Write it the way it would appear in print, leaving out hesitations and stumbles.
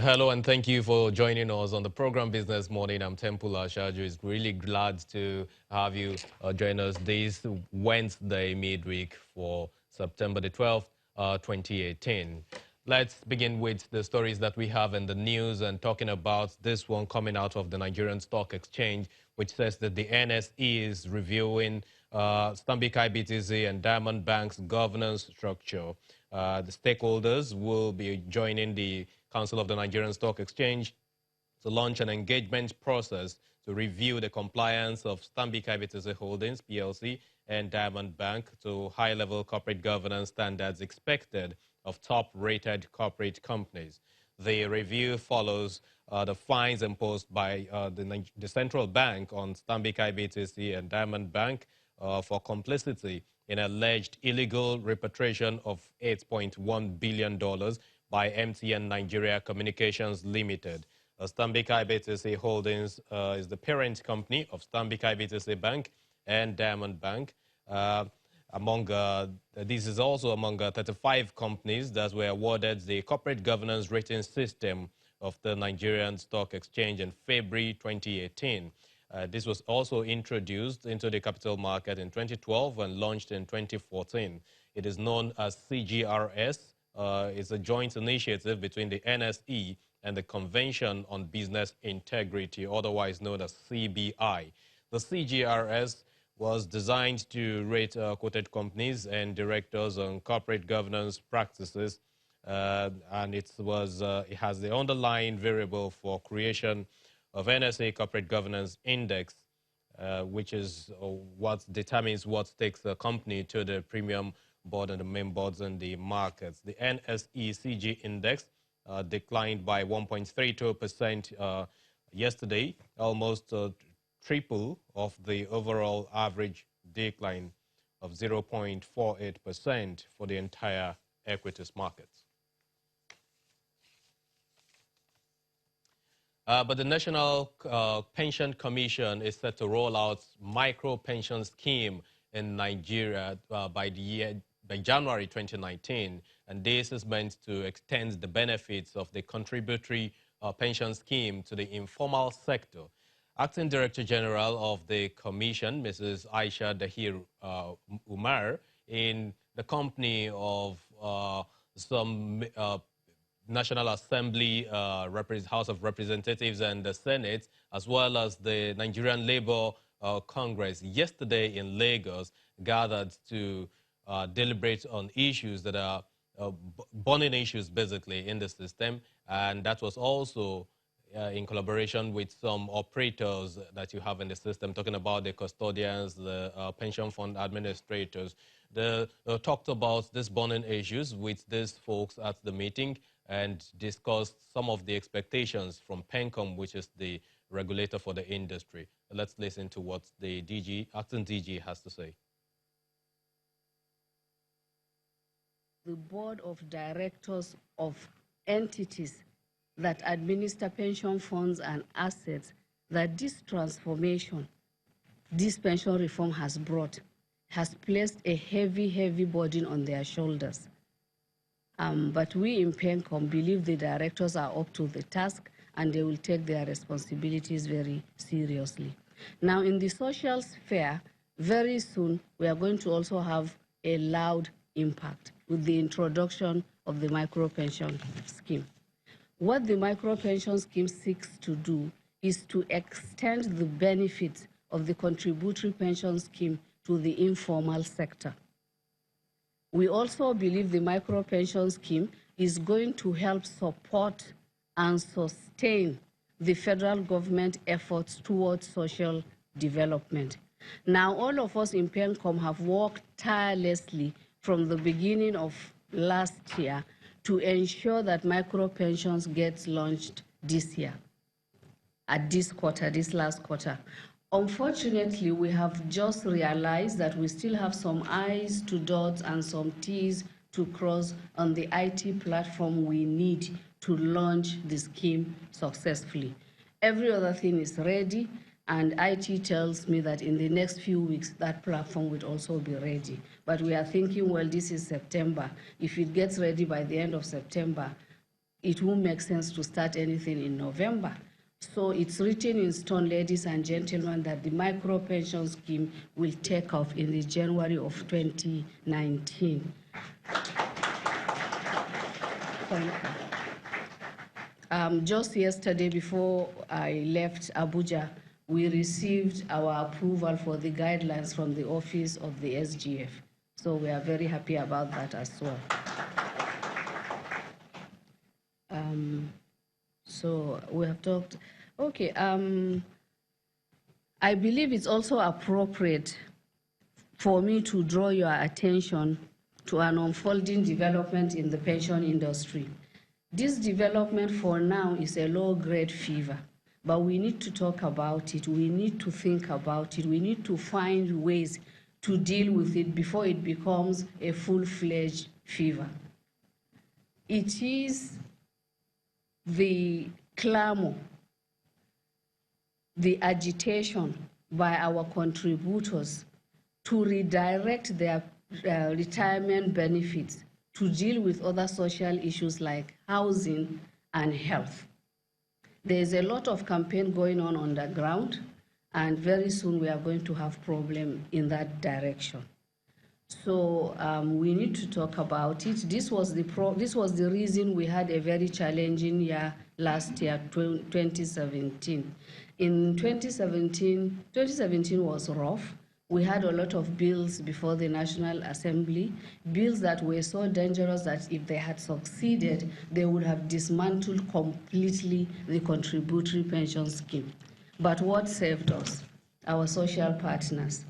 Hello, and thank you for joining us on the program Business Morning. I'm Tempula Shaju. Is really glad to have you join us this Wednesday midweek for September the 12th, 2018. Let's begin with the stories that we have in the news and talking about this one coming out of the Nigerian Stock Exchange, which says that the NSE is reviewing Stanbic IBTC and Diamond Bank's governance structure. The stakeholders will be joining the Council of the Nigerian Stock Exchange to launch an engagement process to review the compliance of Stanbic IBTC Holdings, PLC, and Diamond Bank to high-level corporate governance standards expected of top-rated corporate companies. The review follows the fines imposed by the central bank on Stanbic IBTC and Diamond Bank for complicity in alleged illegal repatriation of $8.1 billion by MTN Nigeria Communications Limited. Stanbic IBTC Holdings is the parent company of Stanbic IBTC Bank and Diamond Bank. This is also among 35 companies that were awarded the corporate governance rating system of the Nigerian Stock Exchange in February 2018. This was also introduced into the capital market in 2012 and launched in 2014. It is known as CGRS. It's a joint initiative between the NSE and the Convention on Business Integrity, otherwise known as CBI. The CGRS was designed to rate quoted companies and directors on corporate governance practices, and it has the underlying variable for creation of NSA Corporate Governance Index, which is what determines what takes a company to the premium board and the main boards in the markets. The NSE CG Index declined by 1.32% yesterday, almost triple of the overall average decline of 0.48% for the entire equities markets. But the National Pension Commission is set to roll out micro-pension scheme in Nigeria by January 2019. And this is meant to extend the benefits of the contributory pension scheme to the informal sector. Acting Director General of the Commission, Mrs. Aisha Dahir Umar, in the company of some National Assembly, House of Representatives and the Senate, as well as the Nigerian Labour Congress, yesterday in Lagos, gathered to deliberate on issues that are burning issues, basically, in the system. And that was also in collaboration with some operators that you have in the system, talking about the custodians, the pension fund administrators. They talked about these burning issues with these folks at the meeting and discussed some of the expectations from PenCom, which is the regulator for the industry. Let's listen to what the acting DG has to say. The board of directors of entities that administer pension funds and assets that this transformation, this pension reform has brought, has placed a heavy burden on their shoulders. But we in PenCom believe the directors are up to the task and they will take their responsibilities very seriously. Now, in the social sphere, very soon we are going to also have a loud impact with the introduction of the micro-pension scheme. What the micro-pension scheme seeks to do is to extend the benefits of the contributory pension scheme to the informal sector. We also believe the micro-pension scheme is going to help support and sustain the federal government efforts towards social development. Now, all of us in PenCom have worked tirelessly from the beginning of last year to ensure that micro-pensions gets launched this year, at this quarter, this last quarter. Unfortunately, we have just realized that we still have some I's to dot and some T's to cross on the IT platform we need to launch the scheme successfully. Every other thing is ready, and IT tells me that in the next few weeks, that platform will also be ready. But we are thinking, well, this is September. If it gets ready by the end of September, it won't make sense to start anything in November. So it's written in stone, ladies and gentlemen, that the micro pension scheme will take off in the January of 2019. Just yesterday, before I left Abuja, we received our approval for the guidelines from the office of the SGF. So we are very happy about that as well. So we have talked. Okay. I believe it's also appropriate for me to draw your attention to an unfolding development in the pension industry. This development for now is a low-grade fever, but we need to talk about it. We need to think about it. We need to find ways to deal with it before it becomes a full-fledged fever. It is the clamor, the agitation by our contributors to redirect their retirement benefits to deal with other social issues like housing and health. There's a lot of campaign going on the ground, and very soon we are going to have problem in that direction. So we need to talk about it. This was the reason we had a very challenging year last year, 2017. In 2017 was rough. We had a lot of bills before the National Assembly, bills that were so dangerous that if they had succeeded, they would have dismantled completely the contributory pension scheme. But what saved us? Our social partners.